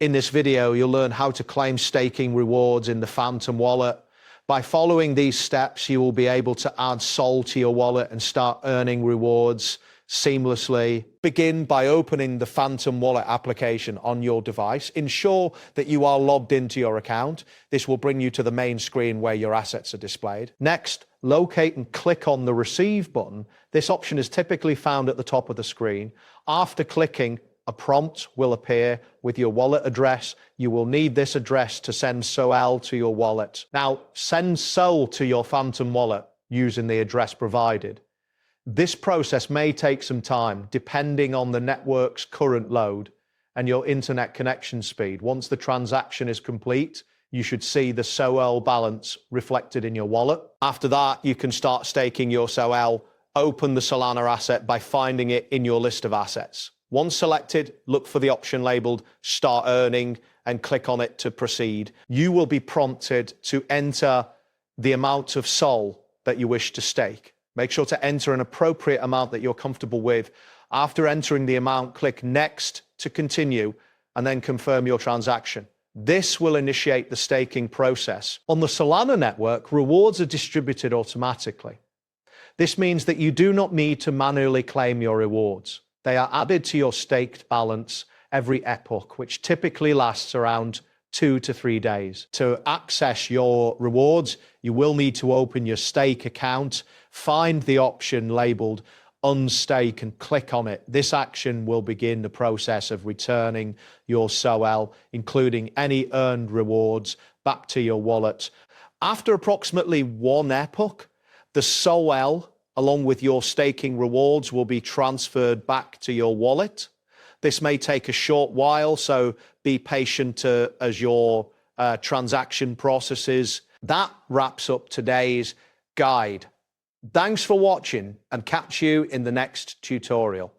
In this video, you'll learn how to claim staking rewards in the Phantom wallet. By following these steps, you will be able to add SOL to your wallet and start earning rewards seamlessly. Begin by opening the Phantom wallet application on your device. Ensure that you are logged into your account. This will bring you to the main screen where your assets are displayed. Next, locate and click on the Receive button. This option is typically found at the top of the screen. After clicking, a prompt will appear with your wallet address. You will need this address to send SOL to your wallet. Now, send SOL to your Phantom wallet using the address provided. This process may take some time depending on the network's current load and your internet connection speed. Once the transaction is complete, you should see the SOL balance reflected in your wallet. After that, you can start staking your SOL. Open the Solana asset by finding it in your list of assets. Once selected, look for the option labeled Start Earning and click on it to proceed. You will be prompted to enter the amount of SOL that you wish to stake. Make sure to enter an appropriate amount that you're comfortable with. After entering the amount, click Next to continue and then confirm your transaction. This will initiate the staking process. On the Solana network, rewards are distributed automatically. This means that you do not need to manually claim your rewards. They are added to your staked balance every epoch, which typically lasts around 2 to 3 days. To access your rewards, you will need to open your stake account, find the option labeled Unstake and click on it. This action will begin the process of returning your SOL, including any earned rewards, back to your wallet. After approximately 1 epoch, the SOL along with your staking rewards will be transferred back to your wallet. This may take a short while, so be patient as your transaction processes. That wraps up today's guide. Thanks for watching and catch you in the next tutorial.